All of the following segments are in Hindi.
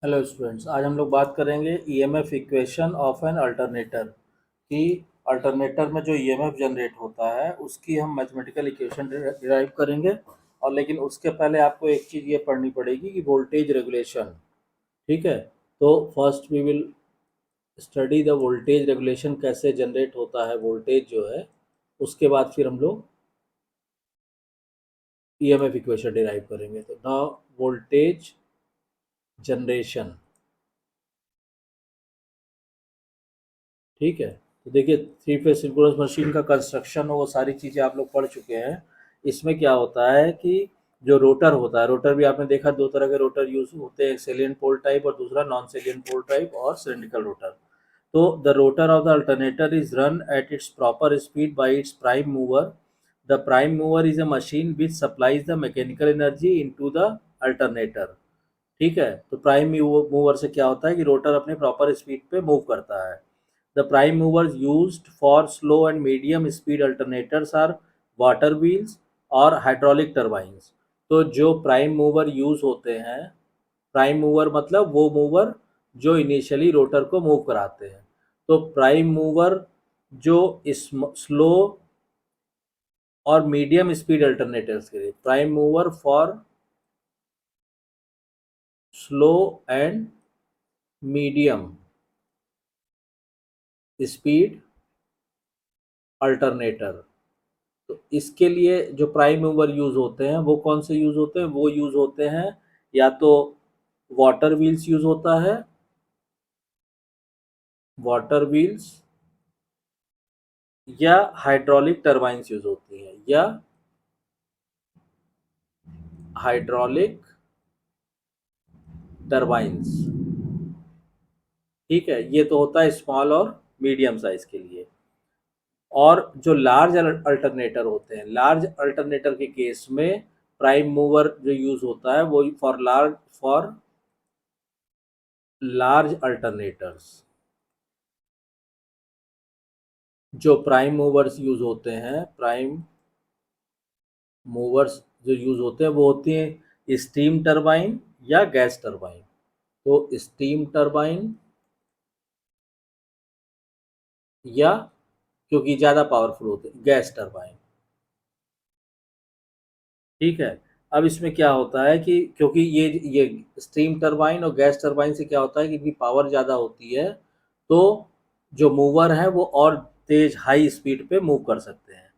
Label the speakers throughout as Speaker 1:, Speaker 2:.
Speaker 1: हेलो स्टूडेंट्स, आज हम लोग बात करेंगे EMF equation of an alternator कि अल्टरनेटर में जो ईएमएफ जनरेट होता है उसकी हम मैथमेटिकल इक्वेशन डिराइव करेंगे। और लेकिन उसके पहले आपको एक चीज़ ये पढ़नी पड़ेगी कि वोल्टेज रेगुलेशन। ठीक है, तो first we will study the voltage regulation, कैसे जनरेट होता है वोल्टेज जो है। उसके बाद फिर हम लोग ईएमएफ इक्वेशन डिराइव करेंगे। तो नाउ वोल्टेज जनरेशन। ठीक है, तो देखिए थ्री फेज सिंक्रोनस मशीन का कंस्ट्रक्शन वो सारी चीज़ें आप लोग पढ़ चुके हैं। इसमें क्या होता है कि जो रोटर होता है, रोटर भी आपने देखा, दो तरह के रोटर यूज होते हैं, एक सेलियंट पोल टाइप और दूसरा नॉन सेलियंट पोल टाइप और सिलिंड्रिकल रोटर। तो the rotor of the alternator is run at its proper speed by its prime mover. The prime mover is a machine which supplies the mechanical energy into the alternator. ठीक है, तो प्राइम मूवर से क्या होता है कि रोटर अपने प्रॉपर स्पीड पे मूव करता है। The prime movers used for slow and medium speed alternators are water wheels और hydraulic turbines। तो जो प्राइम मूवर यूज होते हैं, प्राइम मूवर मतलब वो मूवर जो इनिशियली रोटर को मूव कराते हैं। तो प्राइम मूवर जो स्लो और मीडियम स्पीड अल्टरनेटर्स के लिए, prime mover for slow and medium speed alternator. तो इसके लिए जो प्राइम मूवर यूज होते हैं वो कौन से यूज होते हैं? वो यूज होते हैं या तो वाटर व्हील्स यूज होता है, वाटर व्हील्स, या हाइड्रोलिक टरबाइंस यूज होती हैं, या हाइड्रोलिक टरबाइंस। ठीक है, ये तो होता है स्मॉल और मीडियम साइज के लिए। और जो लार्ज अल्टरनेटर होते हैं, लार्ज अल्टरनेटर के केस में प्राइम मूवर जो यूज होता है वो फॉर लार्ज अल्टरनेटर्स। जो प्राइम मूवर्स यूज होते हैं, प्राइम मूवर्स जो यूज होते हैं वो होती हैं स्टीम टरबाइन या गैस टरबाइन। तो स्टीम टरबाइन या, क्योंकि ज़्यादा पावरफुल होते हैं, गैस टरबाइन। ठीक है, अब इसमें क्या होता है कि क्योंकि ये स्टीम टरबाइन और गैस टरबाइन से क्या होता है कि इनकी पावर ज़्यादा होती है, तो जो मूवर है वो और तेज हाई स्पीड पे मूव कर सकते हैं।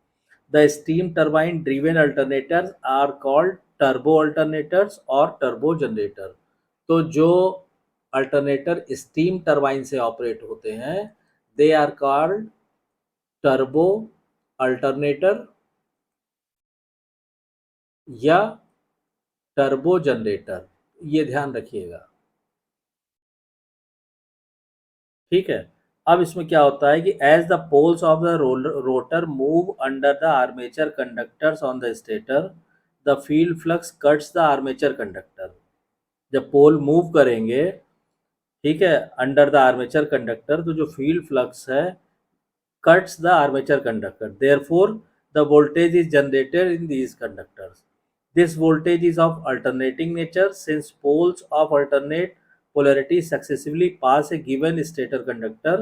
Speaker 1: The steam turbine driven alternators are called turbo alternators और टर्बो जनरेटर। तो जो अल्टरनेटर स्टीम टरबाइन से ऑपरेट होते हैं, they are called turbo alternator या टर्बो जनरेटर। ये ध्यान रखिएगा। ठीक है, अब इसमें क्या होता है कि as the poles of the rotor move under the armature conductors on the stator, the field flux cuts the armature conductor. जब पोल मूव करेंगे, ठीक है, अंडर द आर्मेचर कंडक्टर, तो जो फील्ड फ्लक्स है cuts the armature conductor. Therefore, the voltage is generated in these conductors. This voltage is of alternating nature since poles of alternate polarity successively pass a given stator conductor.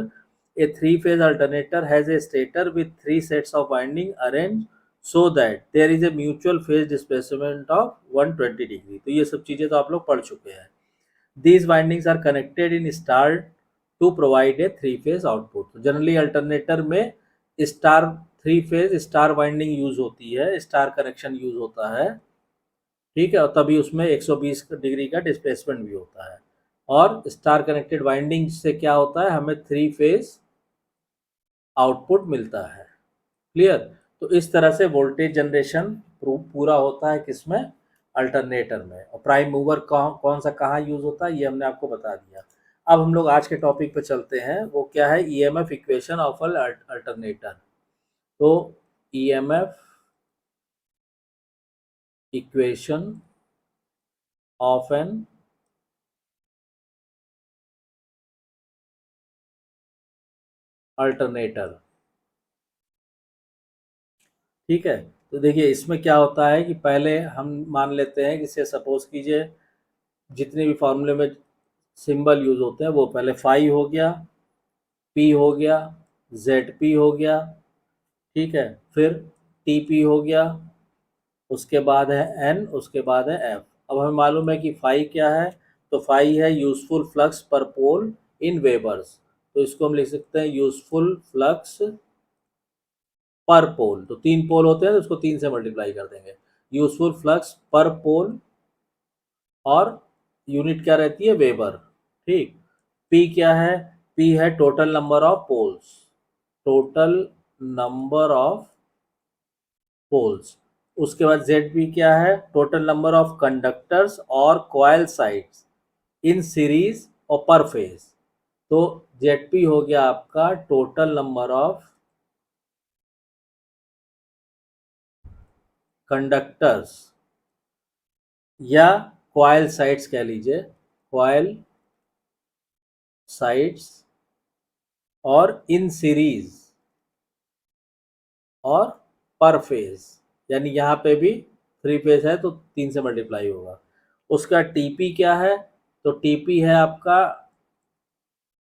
Speaker 1: A three-phase alternator has a stator with three sets of winding arranged so that there is a mutual phase displacement of 120 degree. तो ये सब चीज़ें तो आप लोग पढ़ चुके हैं। These windings are connected in star to provide a three phase output. तो जनरली अल्टरनेटर में star three phase star winding use होती है, स्टार कनेक्शन यूज होता है। ठीक है, और तभी उसमें 120 डिग्री का डिस्प्लेसमेंट भी होता है। और स्टार कनेक्टेड वाइंडिंग से क्या होता है, हमें थ्री फेज आउटपुट मिलता है। क्लियर? तो इस तरह से वोल्टेज जनरेशन पूरा होता है किसमें? अल्टरनेटर में। और प्राइम मूवर कौन सा कहाँ यूज होता है ये हमने आपको बता दिया। अब हम लोग आज के टॉपिक पे चलते हैं, वो क्या है? EMF equation of alternator. तो EMF equation of an alternator. ठीक है, तो देखिए इसमें क्या होता है कि पहले हम मान लेते हैं कि से सपोज कीजिए जितने भी फॉर्मूले में सिंबल यूज होते हैं वो पहले फाई हो गया, पी हो गया, जेड पी हो गया, ठीक है, फिर टी पी हो गया, उसके बाद है एन, उसके बाद है एफ। अब हमें मालूम है कि फाई क्या है, तो फाई है यूजफुल फ्लक्स पर पोल इन वेबर्स। तो इसको हम लिख सकते हैं यूजफुल फ्लक्स पर पोल। तो 3 पोल होते हैं तो उसको 3 से मल्टीप्लाई कर देंगे। यूजफुल फ्लक्स पर पोल, और यूनिट क्या रहती है, वेबर। ठीक। पी क्या है, पी है total number of poles, total number of poles. उसके बाद जेड पी क्या है, टोटल नंबर ऑफ कंडक्टर्स और कॉयल साइड्स इन सीरीज और पर फेज। तो जेड पी हो गया आपका टोटल नंबर ऑफ कंडक्टर्स, या कॉयल साइड्स कह लीजिए, कॉयल साइड्स और इन सीरीज और पर फेज, यानी यहाँ पे भी 3 फेज है तो 3 से मल्टीप्लाई होगा। उसका टीपी क्या है, तो टीपी है आपका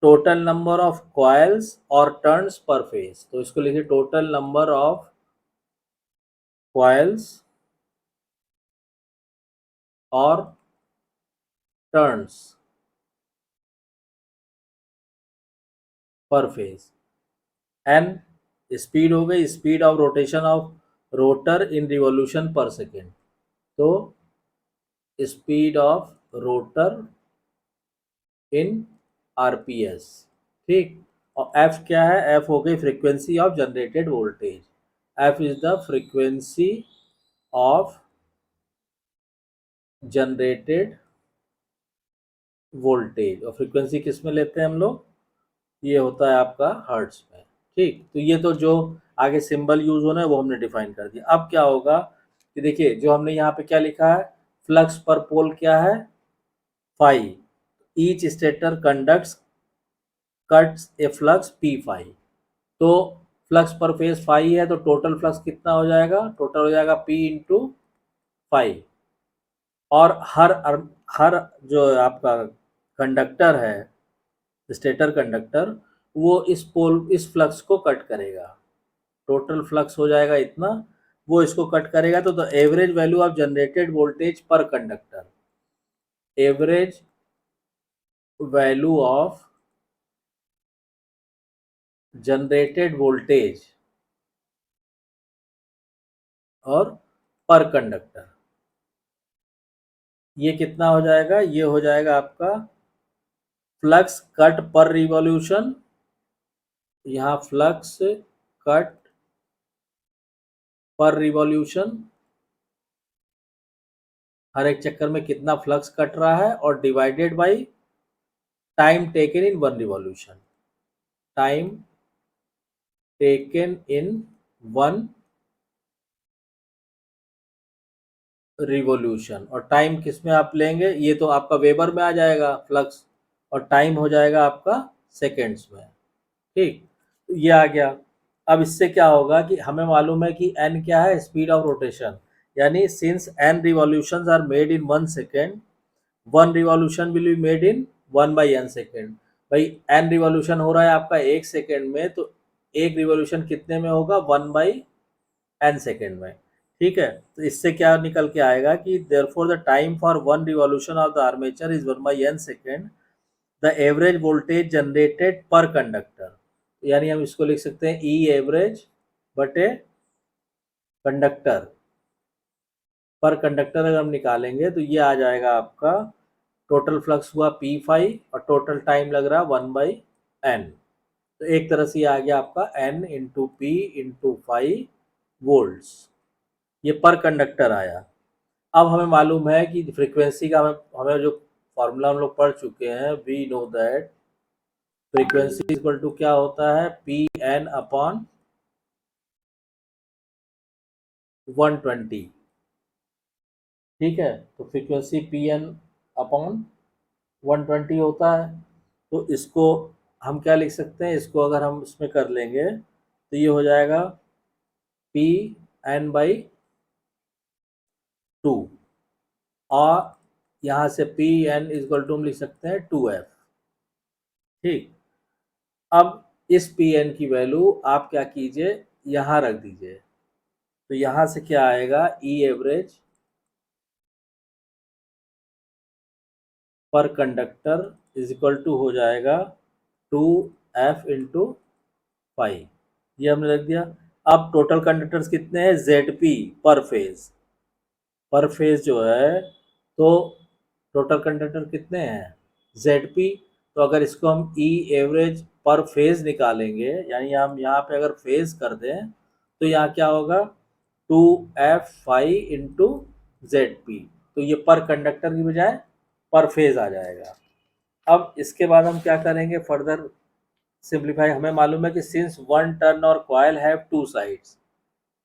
Speaker 1: टोटल नंबर ऑफ कॉइल्स और टर्न्स पर फेज। तो इसको लिखिए टोटल नंबर ऑफ कॉइल्स और turns per phase. N speed हो गई, speed of rotation of rotor in revolution per second. तो speed of rotor in RPS. ठीक। और एफ क्या है, एफ हो गई frequency of generated voltage. F is the frequency of generated voltage. और फ्रीक्वेंसी किस में लेते हैं हम लोग, ये होता है आपका हर्ट्ज में। ठीक। तो ये तो जो आगे सिंबल यूज होना है वो हमने डिफाइन कर दिया। अब क्या होगा कि देखिए जो हमने यहाँ पे क्या लिखा है, फ्लक्स पर पोल क्या है, phi. Each stator conducts cuts a flux P phi. तो फ्लक्स पर फेज फाई है तो टोटल फ्लक्स कितना हो जाएगा, टोटल हो जाएगा पी इंटू फाई। और हर जो आपका कंडक्टर है, स्टेटर कंडक्टर, वो इस फ्लक्स को कट करेगा। टोटल फ्लक्स हो जाएगा इतना, वो इसको कट करेगा। तो the average value of generated voltage per conductor, average value of generated voltage और पर कंडक्टर, ये कितना हो जाएगा, ये हो जाएगा आपका फ्लक्स कट पर रिवॉल्यूशन। यहाँ फ्लक्स कट पर रिवॉल्यूशन, हर एक चक्कर में कितना फ्लक्स कट रहा है, और divided by time taken in one revolution, time taken in one revolution. और टाइम किस में आप लेंगे, ये तो आपका वेबर में आ जाएगा फ्लक्स, और टाइम हो जाएगा आपका सेकेंड्स में। ठीक। तो ये आ गया। अब इससे क्या होगा कि हमें मालूम है कि एन क्या है, स्पीड ऑफ रोटेशन। यानी since N revolutions are made in 1 second, one revolution will be made in 1/n second. भाई एन रिवॉल्यूशन हो रहा है आपका 1 सेकेंड में, तो एक रिवॉल्यूशन कितने में होगा, 1/n सेकेंड में। ठीक है। तो इससे क्या निकल के आएगा कि therefore the time for one revolution of the armature is 1/n second, the average voltage generated पर कंडक्टर। यानी हम इसको लिख सकते हैं ई एवरेज बटे कंडक्टर, पर कंडक्टर अगर हम निकालेंगे तो ये आ जाएगा आपका टोटल फ्लक्स हुआ पी फाई, और टोटल टाइम लग रहा है 1/n। तो एक तरह से ये आ गया आपका n into P into phi volts, ये पर कंडक्टर आया। अब हमें मालूम है कि फ्रीक्वेंसी का हमें हमें जो फॉर्मूला हम लोग पढ़ चुके हैं, we know that frequency equal to क्या होता है, पी एन अपॉन 120। ठीक है। तो फ्रीक्वेंसी पी एन अपॉन 120 होता है। तो इसको हम क्या लिख सकते हैं, इसको अगर हम इसमें कर लेंगे तो ये हो जाएगा पी एन बाई 2। और यहाँ से पी एन इक्वल टू हम लिख सकते हैं 2F। ठीक, अब इस पी एन की वैल्यू आप क्या कीजिए, यहाँ रख दीजिए। तो यहाँ से क्या आएगा, ई एवरेज पर कंडक्टर इज इक्वल टू हो जाएगा 2F इंटू 5। ये हमने रख दिया। अब टोटल कंडक्टर्स कितने हैं, ZP पर फेज जो है, तो टोटल कंडक्टर कितने हैं, ZP। तो अगर इसको हम ई एवरेज पर फेज निकालेंगे, यानी हम यहाँ पे अगर फेज कर दें, तो यहाँ क्या होगा, 2F5 इंटू ZP। तो ये पर कंडक्टर की बजाय पर फेज आ जाएगा। अब इसके बाद हम क्या करेंगे, फर्दर सिंप्लीफाई। हमें मालूम है कि सिंस वन टर्न और कॉयल हैव टू साइड्स,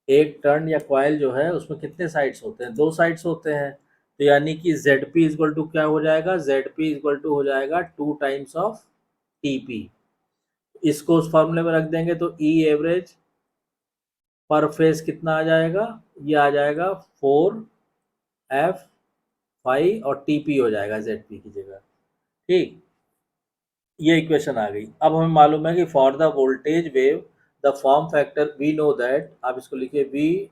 Speaker 1: एक टर्न या कॉयल जो है उसमें कितने साइड्स होते हैं, दो साइड्स होते हैं। तो यानी कि ZP इक्वल टू क्या हो जाएगा, ZP इक्वल टू हो जाएगा 2 टाइम्स ऑफ TP। इसको उस फॉर्मूले में रख देंगे तो ई एवरेज पर फेज कितना आ जाएगा, ये आ जाएगा 4F5 और TP हो जाएगा ZP की जगह। ठीक, ये इक्वेशन आ गई। अब हमें मालूम है कि for the voltage wave the form factor, we know that, आप इसको लिखिए, we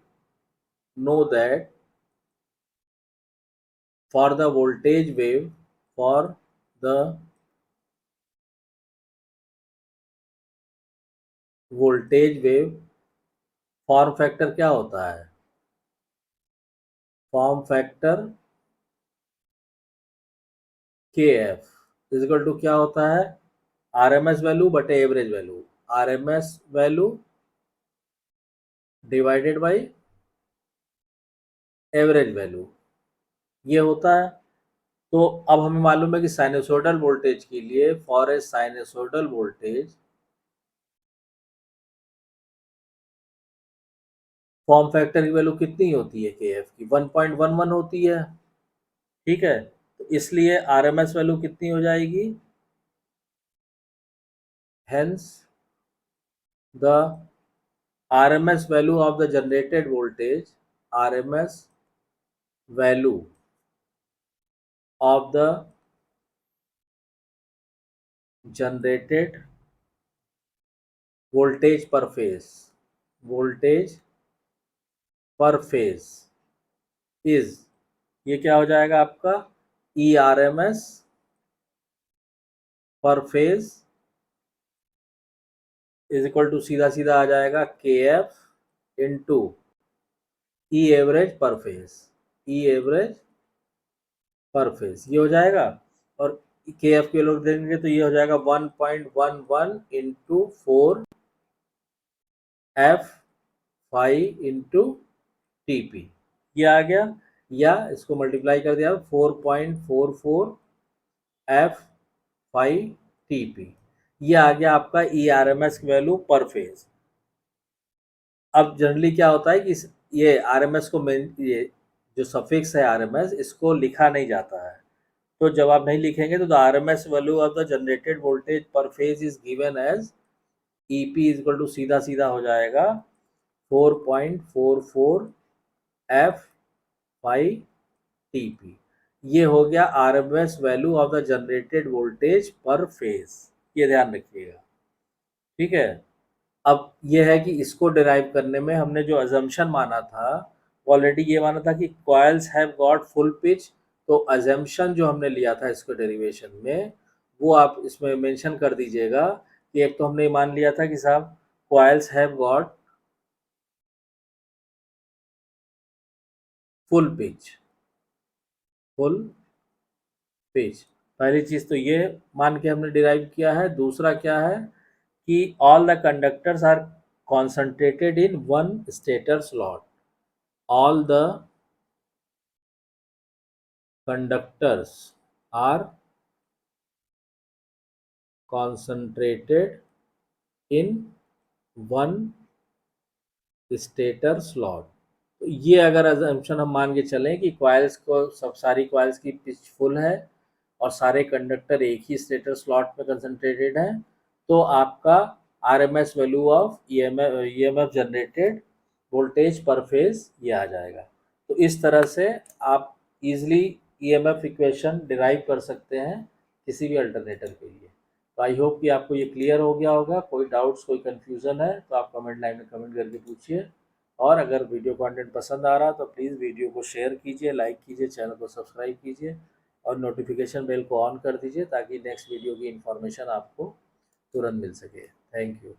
Speaker 1: know that for the voltage wave, for the voltage wave form factor क्या होता है, फॉर्म फैक्टर के एफ इजिकल टू क्या होता है, आरएमएस वैल्यू बटे average value, RMS value divided by average value, ये होता है। तो अब हमें मालूम है कि साइनसोइडल वोल्टेज के लिए, for a sinusoidal voltage, form factor की वैल्यू कितनी होती है, के एफ की 1.11 होती है। ठीक है, तो इसलिए आरएमएस वैल्यू कितनी हो जाएगी, hence the RMS value of the generated voltage, RMS value of the generated voltage per phase, voltage per phase is, ये क्या हो जाएगा आपका, ई आर एम एस पर फेज इज इक्वल टू सीधा सीधा आ जाएगा के एफ इंटू ई एवरेज पर फेज, ई एवरेज पर फेज, ये हो जाएगा। और के एफ के लोग देंगे तो ये हो जाएगा 1.11 इंटू 4F5 इंटू TP, ये आ गया। या इसको मल्टीप्लाई कर दिया 4.44F5 TP, ये आ गया आपका E R M S value per phase. अब जनरली क्या होता है कि ये आर एम एस को मेन, ये जो सफिक्स है आर एम एस, इसको लिखा नहीं जाता है। तो जब आप नहीं लिखेंगे तो the R M S value of the generated voltage per phase is given as EP equal to सीधा सीधा हो जाएगा 4.44F5 TP। ये हो गया R M S value of the generated voltage per phase, ये ध्यान रखिएगा। ठीक है, अब ये है कि इसको डिराइव करने में हमने जो अजम्पशन माना था, ऑलरेडी ये माना था कि coils have got full pitch. तो अजम्पशन जो हमने लिया था इसको डेरिवेशन में, वो आप इसमें मेंशन कर दीजिएगा कि एक तो हमने मान लिया था कि साहब coils have got full pitch, full pitch, पहली चीज तो ये मान के हमने डिराइव किया है। दूसरा क्या है कि all the conductors are concentrated in one stator slot, all the conductors are concentrated in one stator slot। तो ये अगर अजम्पशन हम मान के चलें कि कॉइल्स को, सब सारी कॉइल्स की पिच फुल है और सारे कंडक्टर एक ही स्टेटर स्लॉट में कंसंट्रेटेड हैं, तो आपका RMS value of EMF generated voltage per phase ये आ जाएगा। तो इस तरह से आप इजीली ईएमएफ इक्वेशन डिराइव कर सकते हैं किसी भी अल्टरनेटर के लिए। तो आई होप कि आपको ये क्लियर हो गया होगा। कोई डाउट्स, कोई कन्फ्यूज़न है तो आप कमेंट लाइन में कमेंट करके पूछिए। और अगर वीडियो कंटेंट पसंद आ रहा तो प्लीज़ वीडियो को शेयर कीजिए, लाइक कीजिए, चैनल को सब्सक्राइब कीजिए और नोटिफिकेशन बेल को ऑन कर दीजिए ताकि नेक्स्ट वीडियो की इन्फॉर्मेशन आपको तुरंत मिल सके। Thank you.